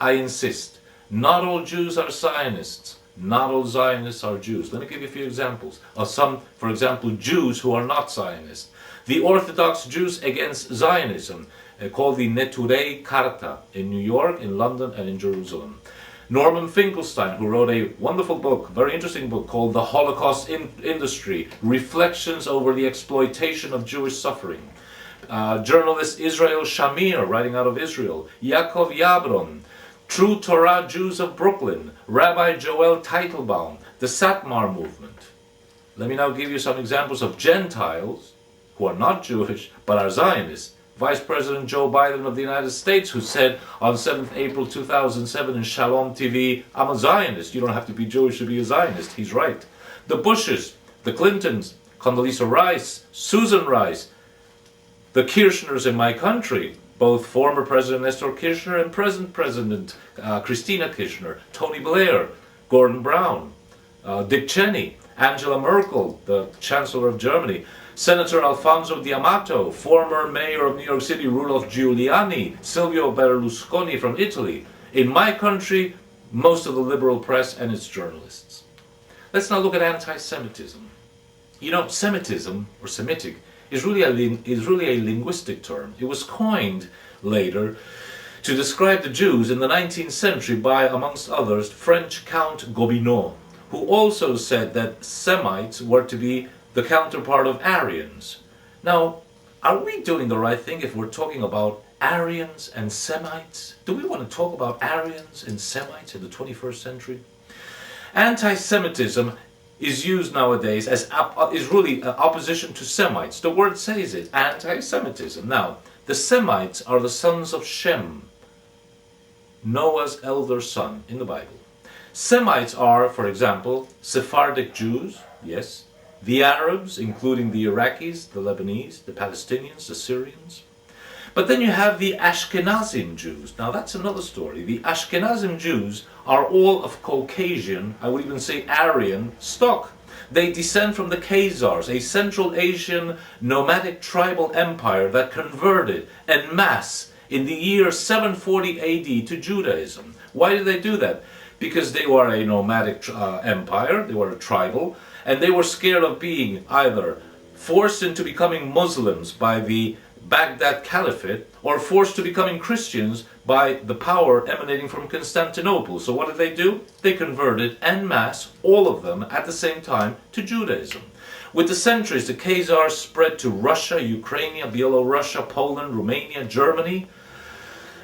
I insist, not all Jews are Zionists. Not all Zionists are Jews. Let me give you a few examples of some, for example, Jews who are not Zionists. The Orthodox Jews against Zionism, called the Neturei Karta, in New York, in London, and in Jerusalem. Norman Finkelstein, who wrote a wonderful book, very interesting book, called The Holocaust Industry, Reflections over the Exploitation of Jewish Suffering. Journalist Israel Shamir, writing out of Israel. Yaakov Yabron, True Torah Jews of Brooklyn. Rabbi Joel Teitelbaum, the Satmar movement. Let me now give you some examples of Gentiles who are not Jewish but are Zionists. Vice President Joe Biden of the United States, who said on 7th April 2007 in Shalom TV, I'm a Zionist. You don't have to be Jewish to be a Zionist. He's right. The Bushes, the Clintons, Condoleezza Rice, Susan Rice, the Kirchners in my country, both former President Nestor Kirchner and present President Christina Kirchner, Tony Blair, Gordon Brown, Dick Cheney, Angela Merkel, the Chancellor of Germany, Senator Alfonso D'Amato, former mayor of New York City, Rudolph Giuliani, Silvio Berlusconi from Italy. In my country, most of the liberal press and its journalists. Let's now look at anti-Semitism. You know, Semitism, or Semitic, is really a linguistic term. It was coined later to describe the Jews in the 19th century by, amongst others, French Count Gobineau, who also said that Semites were to be the counterpart of Aryans. Now, are we doing the right thing if we're talking about Aryans and Semites? Do we want to talk about Aryans and Semites in the 21st century? Anti-Semitism is used nowadays as is really opposition to Semites. The word says it, anti-Semitism. Now, the Semites are the sons of Shem, Noah's elder son in the Bible. Semites are, for example, Sephardic Jews, yes, the Arabs, including the Iraqis, the Lebanese, the Palestinians, the Syrians. But then you have the Ashkenazim Jews. Now that's another story. The Ashkenazim Jews are all of Caucasian, I would even say Aryan, stock. They descend from the Khazars, a Central Asian nomadic tribal empire that converted en masse in the year 740 AD to Judaism. Why did they do that? Because they were a nomadic empire, they were a tribal, and they were scared of being either forced into becoming Muslims by the Baghdad Caliphate or forced to becoming Christians by the power emanating from Constantinople. So what did they do? They converted en masse, all of them at the same time, to Judaism. With the centuries, the Khazars spread to Russia, Ukraine, Belarus, Poland, Romania, Germany.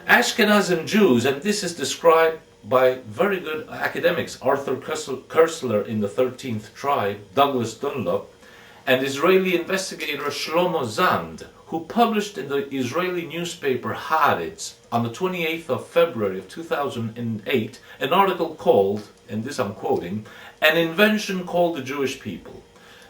Ashkenazim Jews, and this is described by very good academics, Arthur Koestler in the 13th Tribe, Douglas Dunlop, and Israeli investigator Shlomo Zand, who published in the Israeli newspaper Haaretz on the 28th of February of 2008 an article called, and this I'm quoting, An Invention Called the Jewish People.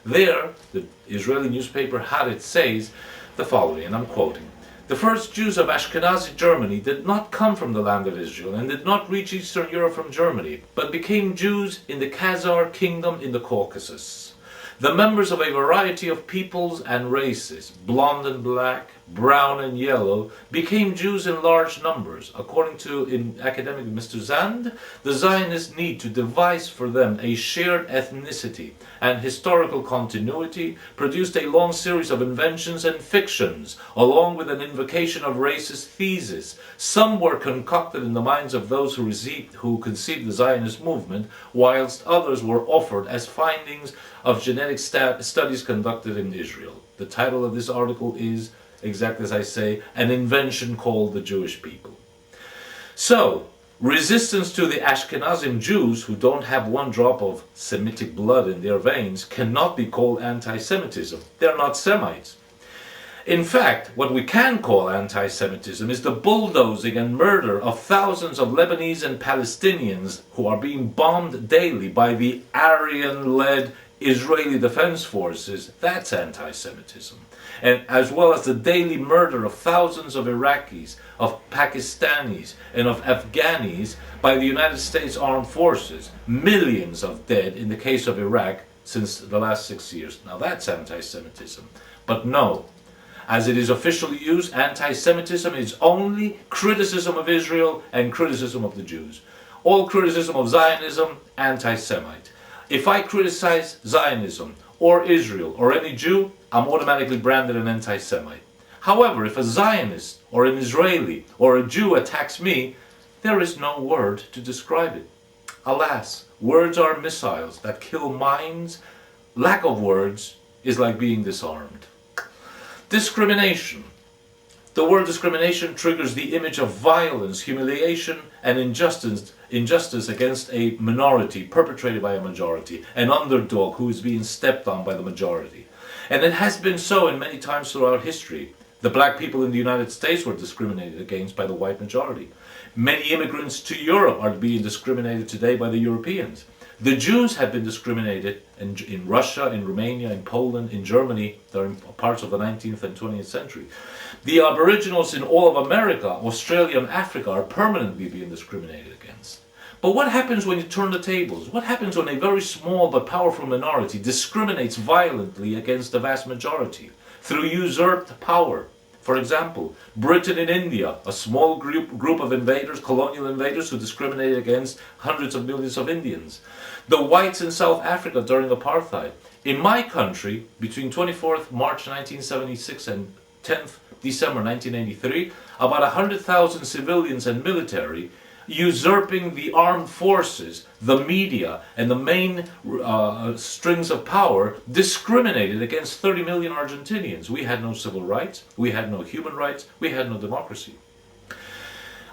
There, the Israeli newspaper Haaretz says the following, and I'm quoting, "The first Jews of Ashkenazi Germany did not come from the land of Israel and did not reach Eastern Europe from Germany, but became Jews in the Khazar kingdom in the Caucasus. The members of a variety of peoples and races, blonde and black, brown and yellow, became Jews in large numbers. According to academic Mr. Zand, the Zionists need to devise for them a shared ethnicity and historical continuity, produced a long series of inventions and fictions, along with an invocation of racist theses. Some were concocted in the minds of those who conceived the Zionist movement, whilst others were offered as findings of genetic studies conducted in Israel." The title of this article is, exactly as I say, An Invention Called the Jewish People. So, resistance to the Ashkenazim Jews, who don't have one drop of Semitic blood in their veins, cannot be called anti-Semitism. They're not Semites. In fact, what we can call anti-Semitism is the bulldozing and murder of thousands of Lebanese and Palestinians who are being bombed daily by the Aryan-led Israeli Defense Forces. That's anti-Semitism. And as well as the daily murder of thousands of Iraqis, of Pakistanis, and of Afghanis by the United States Armed Forces. Millions of dead in the case of Iraq since the last 6 years. Now that's anti-Semitism. But no, As it is officially used, anti-Semitism is only criticism of Israel and criticism of the Jews. All criticism of Zionism, anti-Semite. If I criticize Zionism or Israel or any Jew, I'm automatically branded an anti-Semite. However, if a Zionist or an Israeli or a Jew attacks me, there is no word to describe it. Alas, words are missiles that kill minds. Lack of words is like being disarmed. Discrimination. The word discrimination triggers the image of violence, humiliation, and injustice against a minority perpetrated by a majority, an underdog who is being stepped on by the majority. And it has been so in many times throughout history. The black people in the United States were discriminated against by the white majority. Many immigrants to Europe are being discriminated today by the Europeans. The Jews have been discriminated in Russia, in Romania, in Poland, in Germany during parts of the 19th and 20th century. The Aboriginals in all of America, Australia and Africa are permanently being discriminated against. But what happens when you turn the tables? What happens when a very small but powerful minority discriminates violently against the vast majority through usurped power? For example, Britain in India, a small group of invaders, colonial invaders, who discriminated against hundreds of millions of Indians. The whites in South Africa during apartheid. In my country, between 24th March 1976 and 10th December 1983, about 100,000 civilians and military usurping the armed forces, the media, and the main strings of power, discriminated against 30 million Argentinians. We had no civil rights, we had no human rights, we had no democracy.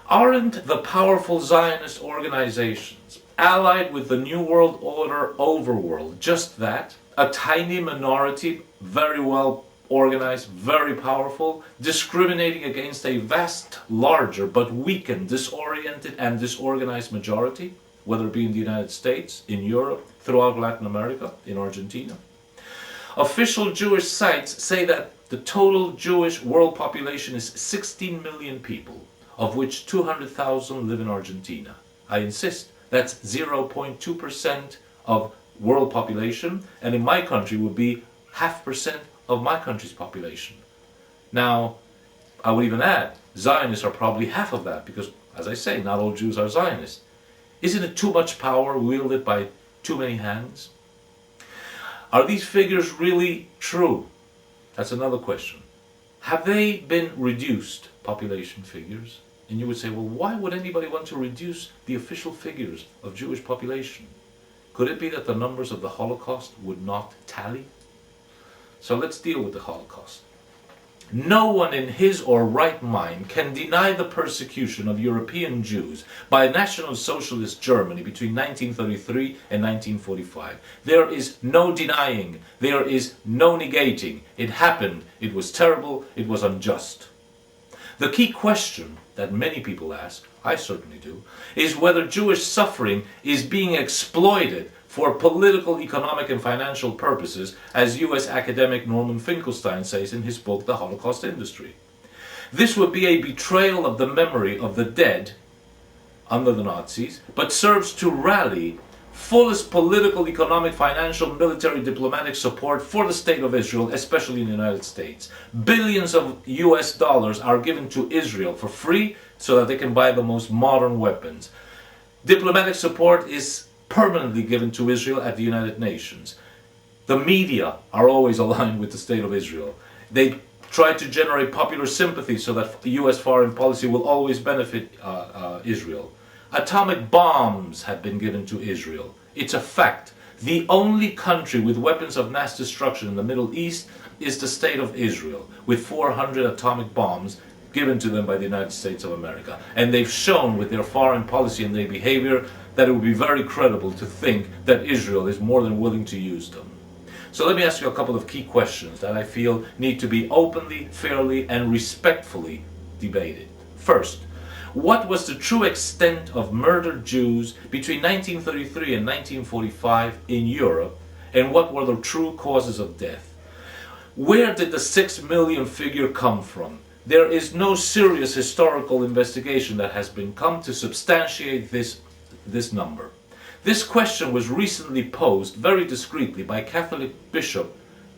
Aren't the powerful Zionist organizations, allied with the New World Order overworld, just that? A tiny minority, very well organized, very powerful, discriminating against a vast, larger, but weakened, disoriented and disorganized majority, whether it be in the United States, in Europe, throughout Latin America, in Argentina. Official Jewish sites say that the total Jewish world population is 16 million people, of which 200,000 live in Argentina. I insist, that's 0.2% of world population, and in my country would be 0.5% of my country's population. Now, I would even add, Zionists are probably half of that, because, as I say, not all Jews are Zionists. Isn't it too much power wielded by too many hands? Are these figures really true? That's another question. Have they been reduced, population figures? And you would say, well, why would anybody want to reduce the official figures of Jewish population? Could it be that the numbers of the Holocaust would not tally? So let's deal with the Holocaust. No one in his or right mind can deny the persecution of European Jews by National Socialist Germany between 1933 and 1945. There is no denying, there is no negating. It happened, it was terrible, it was unjust. The key question that many people ask, I certainly do, is whether Jewish suffering is being exploited for political, economic, and financial purposes, as US academic Norman Finkelstein says in his book, The Holocaust Industry. This would be a betrayal of the memory of the dead under the Nazis, but serves to rally fullest political, economic, financial, military, diplomatic support for the State of Israel, especially in the United States. Billions of US dollars are given to Israel for free so that they can buy the most modern weapons. Diplomatic support is permanently given to Israel at the United Nations. The media are always aligned with the State of Israel. They try to generate popular sympathy so that US foreign policy will always benefit Israel. Atomic bombs have been given to Israel. It's a fact. The only country with weapons of mass destruction in the Middle East is the State of Israel, with 400 atomic bombs given to them by the United States of America. And they've shown with their foreign policy and their behavior that it would be very credible to think that Israel is more than willing to use them. So let me ask you a couple of key questions that I feel need to be openly, fairly, and respectfully debated. First, what was the true extent of murdered Jews between 1933 and 1945 in Europe, and what were the true causes of death? Where did the 6 million figure come from? There is no serious historical investigation that has been come to substantiate this number. This question was recently posed very discreetly by Catholic Bishop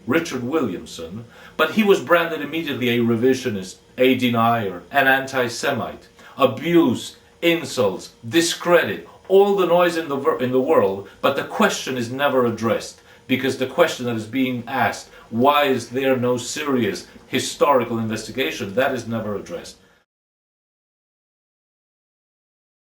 Richard Williamson, but he was branded immediately a revisionist, a denier, an anti-Semite. Abuse, insults, discredit, all the noise in the world, but the question is never addressed, because the question that is being asked, why is there no serious historical investigation, that is never addressed.